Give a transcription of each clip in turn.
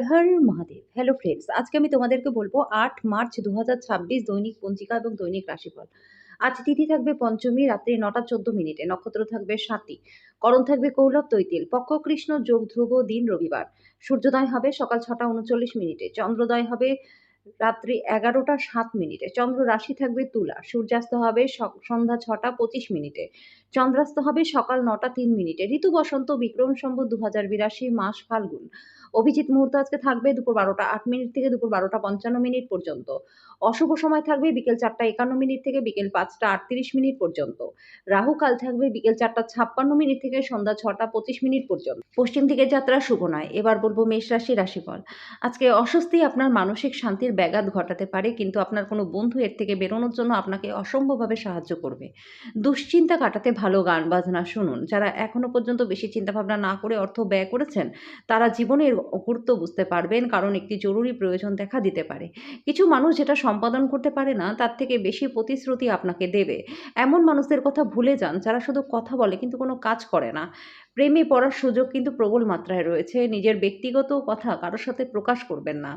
হর Mahadev! Hello friends, আজকে আমি তোমাদেরকে বলব ৮ মার্চ ২০২৬ দৈনিক পঞ্জিকা এবং দৈনিক রাশিফল। আজ তিথি থাকবে পঞ্চমী রাত্রি ৯টা ১৪ মিনিটে, নক্ষত্র থাকবে স্বাতি, করণ থাকবে কৌলব তৈতিল, পক্ষ কৃষ্ণ, যোগ ধ্রুব, দিন রবিবার। সূর্যোদয় হবে সকাল ৬টা ৩৯ মিনিটে, চন্দ্রোদয় হবে রাত্রি ১১টা ৭ মিনিটে, চন্দ্র রাশি থাকবে তুলা, সূর্যাস্ত হবে সন্ধ্যা ৬টা ২৫ মিনিটে, চন্দ্রাস্ত হবে সকাল ৯টা ৩ মিনিটে। ঋতু বসন্ত, বিক্রম সম্বত ২০৮২, মাস ফাল্গুন। অভিজিৎ মুহূর্ত আজকে থাকবে দুপুর ১২টা ৮ মিনিট থেকে দুপুর ১২টা ৫৫ মিনিট পর্যন্ত। অশুভ সময় থাকবে বিকেল ৪টা ৫১ মিনিট থেকে বিকেল ৫টা ৩৮ মিনিট পর্যন্ত। রাহু কাল থাকবে বিকেল ৪টা ৫৬ মিনিট থেকে সন্ধ্যা ৬টা ২৫ মিনিট পর্যন্ত। পশ্চিম দিকের যাত্রা শুভ নয়। এবার বলবো মেষ রাশি রাশিফল। আজকে অস্বস্তি আপনার মানসিক শান্তির ব্যাঘাত ঘটাতে পারে, কিন্তু আপনার কোনো বন্ধু এর থেকে বেরোনোর জন্য আপনাকে অসম্ভবভাবে সাহায্য করবে। দুশ্চিন্তা কাটাতে ভালো গান বাজনা শুনুন। যারা এখনো পর্যন্ত বেশি চিন্তাভাবনা না করে অর্থ ব্যয় করেছেন, তারা জীবনের গুরুত্ব বুঝতে পারবেন, কারণ একটি জরুরি প্রয়োজন দেখা দিতে পারে। কিছু মানুষ যেটা সম্পাদন করতে পারে না, তার থেকে বেশি প্রতিশ্রুতি আপনাকে দেবে। এমন মানুষদের কথা ভুলে যান যারা শুধু কথা বলে কিন্তু কোনো কাজ করে না। প্রেমে পড়ার সুযোগ কিন্তু প্রবল মাত্রায় রয়েছে। নিজের ব্যক্তিগত কথা কারো সাথে প্রকাশ করবেন না।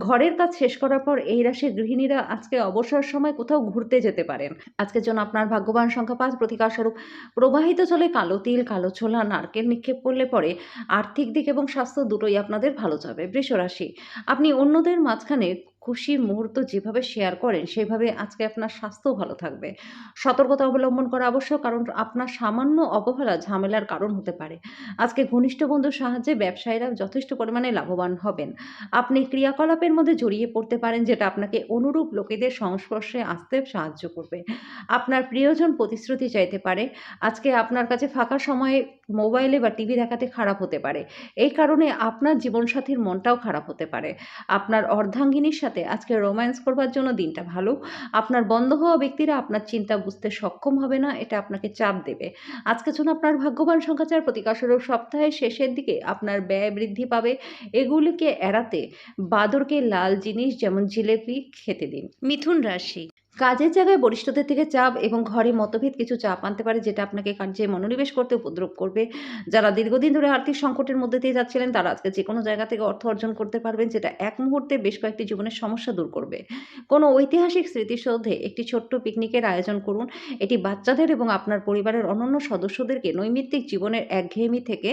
ঘরের কাজ শেষ করার পর এই রাশির গৃহিণীরা আজকে অবসর সময় কোথাও ঘুরতে যেতে পারেন। আজকের জন্য আপনার ভাগ্যবান সংখ্যা ৫, প্রতিকারস্বরূপ প্রবাহিত জলে কালো তিল, কালো ছোলা, নারকেল নিক্ষেপ করলে পরে আর্থিক দিক এবং স্বাস্থ্য দুটোই আপনাদের ভালো যাবে। বৃষ রাশি, আপনি অন্যদের মাঝখানে খুশির মুহূর্ত যেভাবে শেয়ার করেন, সেভাবে আজকে আপনার স্বাস্থ্যও ভালো থাকবে। সতর্কতা অবলম্বন করা আবশ্যক, কারণ আপনার সামান্য অবহেলা ঝামেলার কারণ হতে পারে। আজকে ঘনিষ্ঠ বন্ধুর সাহায্যে ব্যবসায়ীরা যথেষ্ট পরিমাণে লাভবান হবেন। আপনি ক্রিয়াকলাপের মধ্যে জড়িয়ে পড়তে পারেন, যেটা আপনাকে অনুরূপ লোকেদের সংস্পর্শে আসতে সাহায্য করবে। আপনার প্রিয়জন প্রতিশ্রুতি চাইতে পারে। আজকে আপনার কাছে ফাঁকা সময়ে মোবাইলে বা টিভি দেখাতে খারাপ হতে পারে। এই কারণে আপনার জীবনসাথীর মনটাও খারাপ হতে পারে। আপনার অর্ধাঙ্গিনীর সাথে আজকে রোম্যান্স করবার জন্য দিনটা ভালো। আপনার বন্ধ হওয়া ব্যক্তিরা আপনার চিন্তা বুঝতে সক্ষম হবে না, এটা আপনাকে চাপ দেবে। আজকের জন্য আপনার ভাগ্যবান সংখ্যা ৪, প্রতিকারস্বরূপ সপ্তাহের শেষের দিকে আপনার ব্যয় বৃদ্ধি পাবে। এগুলিকে এড়াতে বাদরকে লাল জিনিস যেমন জিলেপি খেতে দিন। মিথুন রাশি, কাজের জায়গায় বরিষ্ঠদের থেকে চাপ এবং ঘরে মতভেদ কিছু চাপ আনতে পারে, যেটা আপনাকে কার্যে মনোনিবেশ করতে উপদ্রব করবে। যারা দীর্ঘদিন ধরে আর্থিক সংকটের মধ্যে দিয়ে যাচ্ছিলেন, তারা আজকে যে কোনো জায়গা থেকে অর্থ অর্জন করতে পারবেন, যেটা এক মুহূর্তে বেশ কয়েকটি জীবনের সমস্যা দূর করবে। কোনো ঐতিহাসিক স্মৃতিসৌধে একটি ছোট্ট পিকনিকের আয়োজন করুন। এটি বাচ্চাদের এবং আপনার পরিবারের অন্যান্য সদস্যদেরকে নৈমিত্তিক জীবনের একঘেয়েমি থেকে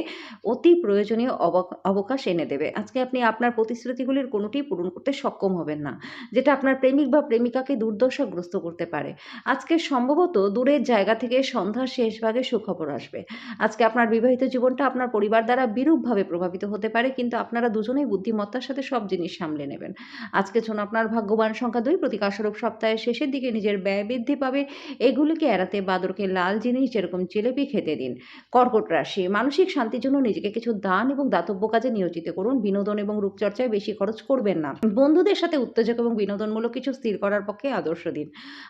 অতি প্রয়োজনীয় অবকাশ এনে দেবে। আজকে আপনি আপনার প্রতিশ্রুতিগুলির কোনোটিই পূরণ করতে সক্ষম হবেন না, যেটা আপনার প্রেমিক বা প্রেমিকাকে দুর্দশাগ্রস্ত করতে পারে। আজকে সম্ভবত দূরের জায়গা থেকে সন্ধ্যার শেষ ভাগে সুখবর আসবে। আজকে আপনার বিবাহিত জীবনটা আপনার পরিবার দ্বারা বিরূপভাবে প্রভাবিত হতে পারে, কিন্তু আপনারা দুজনেই বুদ্ধিমত্তার সাথে সব জিনিস সামলে নেবেন। আজকের জন্য আপনার ভাগ্যবান সংখ্যা ২, প্রতিকারস্বরূপ সপ্তাহের শেষের দিকে নিজের ব্যয় বৃদ্ধি পাবে। এগুলিকে এড়াতে বাদরকে লাল জিনিস যেরকম জিলেপি খেতে দিন। কর্কট রাশি, মানসিক শান্তির জন্য নিজেকে কিছু দান এবং দাতব্য কাজে নিয়োজিত করুন। বিনোদন এবং রূপচর্চায় বেশি খরচ করবেন না। বন্ধুদের সাথে উত্তেজক এবং বিনোদনমূলক কিছু স্থির করার পক্ষে আদর্শ দিন।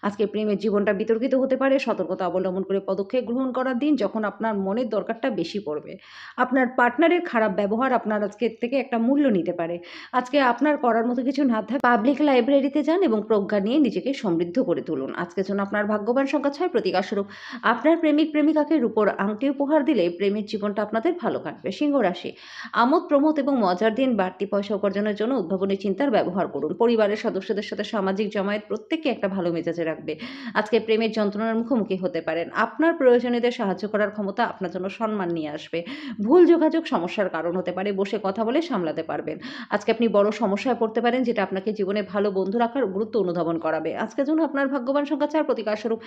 আজকে প্রেমের জীবনটা বিতর্কিত হতে পারে। সতর্কতা অবলম্বন করে পদক্ষেপ গ্রহণ করার দিন, যখন আপনার মনের দরকারটা বেশি পড়বে। আপনার পার্টনারের খারাপ ব্যবহার আপনার আজকের থেকে একটা মূল্য নিতে পারে। আজকে আপনার করার মতো কিছু না থাকে পাবলিক লাইব্রেরিতে যান এবং প্রজ্ঞা নিয়ে নিজেকে সমৃদ্ধ করে তুলুন। আজকের জন্য আপনার ভাগ্যবান সংখ্যা ৬, প্রতিকারস্বরূপ আপনার প্রেমিক প্রেমিকাকে রূপোর আংটি উপহার দিলে প্রেমের জীবনটা আপনাদের ভালো কাটবে। সিংহ রাশি, আমোদ প্রমোদ এবং মজার দিন, বাড়তি পয়সা উপার্জনের জন্য উদ্ভাবনী চিন্তার ব্যবহার করুন। পরিবারের সদস্যদের সাথে সামাজিক জমায়েত প্রত্যেককে একটা ভালো মেজাজে রাখবে। আজকে প্রেমের যন্ত্রণার মুখোমুখি হতে পারেন। আপনার প্রয়োজনীয়দের সাহায্য করার ক্ষমতা আপনার জন্য সম্মান নিয়ে আসবে। ভুল যোগাযোগ সমস্যার কারণ হতে পারে, বসে কথা বলে সামলাতে পারবেন। আজকে আপনি বড় সমস্যায় পড়তে পারেন, যেটা আপনাকে জীবনে ভালো বন্ধু রাখার গুরুত্ব অনুধাবন করাবে। আজকের জন্য আপনার ভাগ্যবান সংখ্যা ৪, প্রতিকারস্বরূপ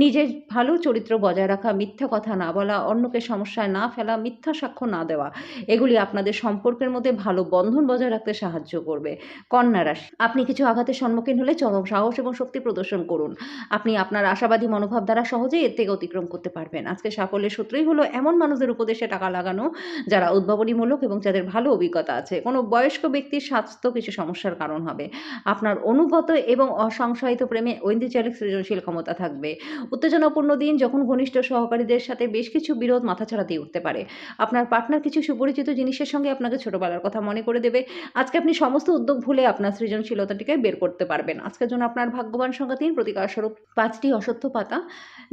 নিজের ভালো চরিত্র বজায় রাখা, মিথ্যা কথা না বলা, অন্যকে সমস্যায় না ফেলা, মিথ্যা সাক্ষ্য না দেওয়া, এগুলি আপনাদের সম্পর্কের মধ্যে ভালো বন্ধন বজায় রাখতে সাহায্য করবে। কন্যা রাশি, আপনি কিছু আঘাতের সম্মুখীন হলে চরম সাহস এবং শক্তি প্রদর্শন করুন। আপনি আপনার আশাবাদী মনোভাব দ্বারা সহজেই এর থেকে অতিক্রম করতে পারবেন। আজকে সাফল্যের সূত্রই হলো এমন মানুষদের উপদেশে টাকা লাগানো যারা উদ্ভাবনীমূলক এবং যাদের ভালো অভিজ্ঞতা আছে। কোনো বয়স্ক ব্যক্তির স্বাস্থ্য কিছু সমস্যার কারণ হবে। আপনার অনুগত এবং অসংশয়িত প্রেমে ঐন্দ্রিজালিক সৃজনশীল ক্ষমতা থাকবে। উত্তেজনাপূর্ণ দিন, যখন ঘনিষ্ঠ সহকারীদের সাথে বেশ কিছু বিরোধ মাথাচাড়া দিয়ে উঠতে পারে। আপনার পার্টনার কিছু সুপরিচিত জিনিসের সঙ্গে আপনাকে ছোটবেলার কথা মনে করে দেবে। আজকে আপনি সমস্ত উদ্যোগ ভুলে আপনার সৃজনশীলতাটিকে বের করতে পারবেন। আজকের জন্য আপনার ভাগ্যবান সংখ্যা সংখ্যা 3, প্রতিকার স্বরূপ 5টি অশ্বত্থ পাতা,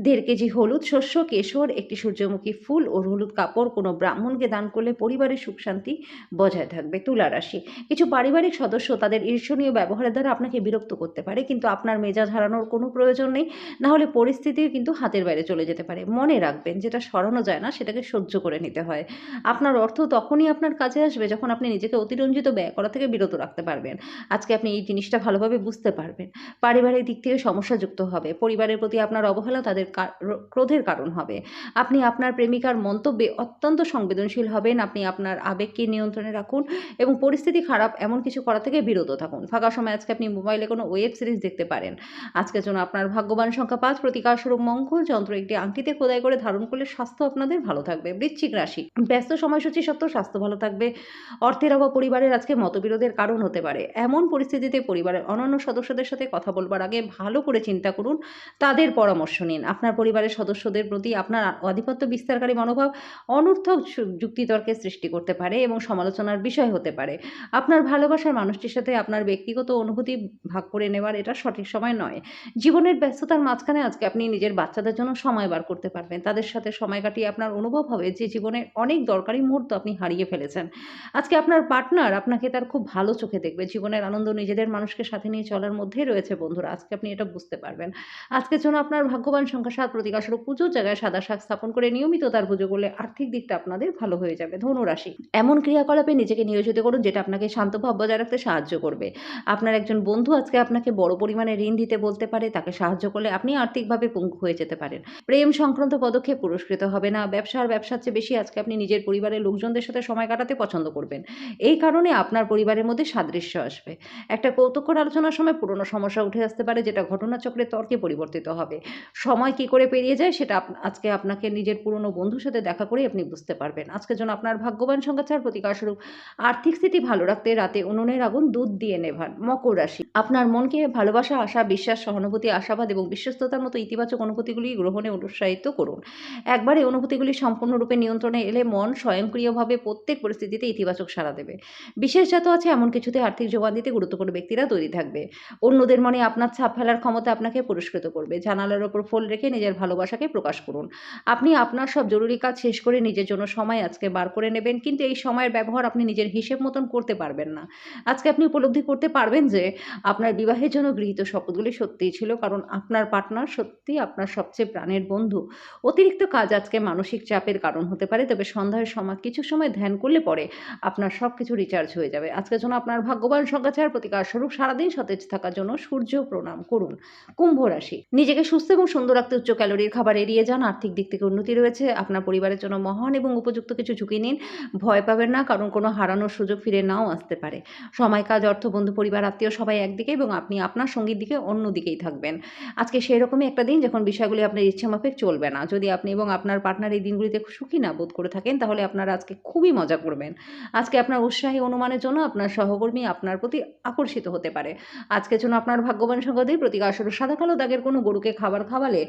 1.5 কেজি হলুদ শস্য, কেশর, একটি সূর্যমুখী ফুল ও হলুদ কাপড় কোনো ব্রাহ্মণকে দান করলে পরিবারের সুখ শান্তি বজায় থাকবে। তুলা রাশি, কিছু পারিবারিক সদস্য তাদের ঈর্ষণীয় ব্যবহারের দ্বারা আপনাকে বিরক্ত করতে পারে, কিন্তু আপনার মেজাজ হারানোর কোনো প্রয়োজন নেই, না হলে পরিস্থিতি কিন্তু হাতের বাইরে চলে যেতে পারে। মনে রাখবেন, যেটা সরানো যায় না সেটাকে সহ্য করে নিতে হয়। আপনার অর্থ তখনই আপনার কাজে আসবে যখন আপনি নিজেকে অতিরঞ্জিত ব্যয় করা থেকে বিরত রাখতে পারবেন। আজকে আপনি এই জিনিসটা ভালোভাবে বুঝতে পারবেন। পারিবারিক দিক থেকে সমস্যা যুক্ত হবে, পরিবারের প্রতি আপনার অবহেলা তাদের ক্রোধের কারণ হবে। আপনি আপনার প্রেমিকার মন্তব্যে অত্যন্ত সংবেদনশীল হবেন। আপনি আপনার আবেগকে নিয়ন্ত্রণে রাখুন এবং পরিস্থিতি খারাপ এমন কিছু করা থেকে বিরত থাকুন। ফাঁকা সময় আজকে আপনি মোবাইলে কোনো ওয়েব সিরিজ দেখতে পারেন। আজকের জন্য আপনার ভাগ্যবান সংখ্যা 5, প্রতিকার স্বরূপ মঙ্গল যন্ত্র একটি আংটিতে খোদাই করে ধারণ করলে স্বাস্থ্য আপনাদের ভালো থাকবে। বৃশ্চিক রাশি, ব্যস্ত সময়সূচি সত্ত্বেও স্বাস্থ্য ভালো থাকবে। অর্থের অভাব পরিবারের আজকে মতবিরোধের কারণ হতে পারে। এমন পরিস্থিতিতে পরিবারের অন্যান্য সদস্যদের সাথে কথা বলবার আগে ভালো করে চিন্তা করুন, তাদের পরামর্শ নিন। আপনার পরিবারের সদস্যদের প্রতি আপনার আধিপত্য বিস্তারকারী মনোভাব অনর্থক যুক্তিতর্কের সৃষ্টি করতে পারে এবং সমালোচনার বিষয় হতে পারে। আপনার ভালোবাসার মানুষটির সাথে আপনার ব্যক্তিগত অনুভূতি ভাগ করে নেওয়ার এটা সঠিক সময় নয়। জীবনের ব্যস্ততার মাঝখানে আজকে আপনি নিজের বাচ্চাদের জন্য সময় বার করতে পারবেন। তাদের সাথে সময় কাটিয়ে আপনার অনুভব হবে যে জীবনের অনেক দরকারি মুহূর্ত আপনি হারিয়ে ফেলেছেন। আজকে আপনার পার্টনার আপনাকে তার খুব ভালো চোখে দেখবে। জীবনের আনন্দ নিজেদের মানুষকে সাথে নিয়ে চলার মধ্যেই রয়েছে বন্ধুরা। আজকে আপনি এটা বুঝতে পারবেন। আজকের জন্য আপনার ভাগ্যবান সংখ্যা 7, প্রতিকার স্বরূপ পুজোর জায়গায় সাদা শাক স্থাপন করে নিয়মিত তার পুজো করলে আর্থিক দিকটা আপনাদের ভালো হয়ে যাবে। ধনু রাশি, এমন ক্রিয়াকলাপে নিজেকে নিয়োজিত করুন যেটা আপনাকে শান্ত ভাব বজায় রাখতে সাহায্য করবে। আপনার একজন বন্ধু আজকে আপনাকে বড় পরিমাণে ঋণ দিতে বলতে পারে, তাকে সাহায্য করলে আপনি আর্থিকভাবে পঙ্গু হয়ে যেতে পারেন। প্রেম সংক্রান্ত পদক্ষেপ পুরস্কৃত হবে না। ব্যবসার চেয়ে বেশি আজকে আপনি নিজের পরিবারের লোকজনদের সাথে সময় কাটাতে পছন্দ করবেন। এই কারণে আপনার পরিবারের মধ্যে সাদৃশ্য আসবে। একটা কৌতুকর আলোচনার সময় পুরনো সমস্যা উঠে আসতে পারে, যেটা ঘটনাচক্রে তর্কে পরিবর্তিত হবে। সময় কি করে পেরিয়ে যায় সেটা আজকে আপনাকে নিজের পুরনো বন্ধুর সাথে দেখা করেই আপনি বুঝতে পারবেন। আজকের জন্য আপনার ভাগ্যবান সংখ্যা 4, প্রতিকার স্বরূপ আর্থিক স্থিতি ভালো রাখতে রাতে উনুনের আগুন দুধ দিয়ে নেভান। মকর রাশি, আপনার মনকে ভালোবাসা, আশা, বিশ্বাস, সহানুভূতি, আশাবাদ এবং বিশ্বস্ততার মতো ইতিবাচক অনুভূতিগুলি গ্রহণে উৎসাহিত করুন। একবার এই অনুভূতিগুলি সম্পূর্ণরূপে নিয়ন্ত্রণে এলে মন স্বয়ংক্রিয়ভাবে প্রত্যেক পরিস্থিতিতে ইতিবাচক সাড়া দেবে। বিশেষজাত আছে এমন কিছুতে আর্থিক যোগান দিতে গুরুত্বপূর্ণ ব্যক্তিরা তৈরি থাকবে। অন্যদের মনে আপনার ছাপ ফেলার ক্ষমতা আপনাকে পুরস্কৃত করবে। জানালার ওপর ফুল রেখে নিজের ভালোবাসাকে প্রকাশ করুন। আপনি আপনার সব জরুরি কাজ শেষ করে নিজের জন্য সময় আজকে বার করে নেবেন, কিন্তু এই সময়ের ব্যবহার আপনি নিজের হিসেব মতন করতে পারবেন না। আজকে আপনি উপলব্ধি করতে পারবেন যে আপনার বিবাহের জন্য গৃহীত শপথগুলি সত্যিই ছিল, কারণ আপনার পার্টনার সত্যি আপনার সবচেয়ে প্রাণের বন্ধু। অতিরিক্ত কাজ আজকে মানসিক চাপের কারণ হতে পারে, তবে সন্ধ্যার সময় কিছু সময় ধ্যান করলে পরে আপনার সবকিছু রিচার্জ হয়ে যাবে। আজকের জন্য আপনার ভাগ্যবান সংখ্যা 4, প্রতিকার স্বরূপ সারাদিন সতেজ থাকার জন্য সূর্য প্রণাম করুন। কুম্ভ রাশি, নিজেকে সুস্থ এবং সুন্দর রাখতে উচ্চ ক্যালোরির খাবার এড়িয়ে যান। আর্থিক দিক থেকে উন্নতি রয়েছে। আপনার পরিবারের জন্য মহান এবং উপযুক্ত কিছু ঝুঁকি নিন। ভয় পাবেন না, কারণ কোনো হারানোর সুযোগ ফিরে নাও আসতে পারে। সময়, কাজ, অর্থ, বন্ধু, পরিবার, আত্মীয় সবাই একদিকে এবং আপনি আপনার সঙ্গীর দিকে অন্য দিকেই থাকবেন। আজকে সেই রকমই একটা দিন যখন বিষয়গুলি আপনার ইচ্ছামাফিক চলবে না। যদি আপনি এবং আপনার পার্টনার এই দিনগুলিতে সুখী না বোধ করে থাকেন, তাহলে আপনারা আজকে খুবই মজা করবেন। আজকে আপনার উৎসাহী অনুমানের জন্য আপনার সহকর্মী আপনার প্রতি আকর্ষিত হতে পারে। আজকের জন্য আপনার ভাগ্যবান সংখ্যা 2, প্রতিকার স্বরূপ সাদা কালো দাগের কোনো গরুকে খাবার খাওয়ালে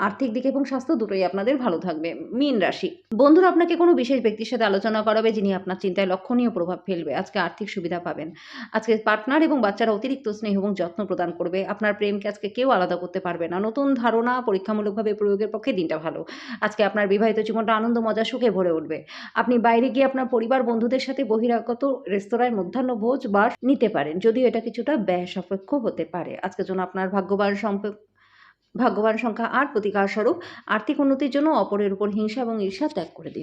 আর্থিক দিক এবং স্বাস্থ্য দুটোই আপনাদের ভালো থাকবে। মীন রাশি, বন্ধুরা আপনাকে কোনো বিশেষ ব্যক্তির সাথে আলোচনা করাবে যিনি আপনার চিন্তায় লক্ষণীয় প্রভাব ফেলবে। আজকে আর্থিক সুবিধা পাবেন। আজকে পার্টনার এবং বাচ্চারা অতিরিক্ত স্নেহ এবং যত্ন প্রদান করবে। আপনার প্রেমকে আজকে কেউ আলাদা করতে পারবে না। নতুন ধারণা পরীক্ষামূলকভাবে প্রয়োগের পক্ষে দিনটা ভালো। আজকে আপনার বিবাহিত জীবনটা আনন্দ, মজা, সুখে ভরে উঠবে। আপনি বাইরে গিয়ে আপনার পরিবার বন্ধুদের সাথে বহিরাগত রেস্তোরাঁয় মধ্যাহ্নভোজ বা নিতে পারেন, যদিও এটা কিছুটা ব্যয় সাপেক্ষ হতে পারে। আজকের জন্য আপনার ভাগ্যবান সংখ্যা 8, প্রতিকার স্বরূপ আর্থিক উন্নতির জন্য অপরের উপর হিংসা এবং ঈর্ষা ত্যাগ করে দিন।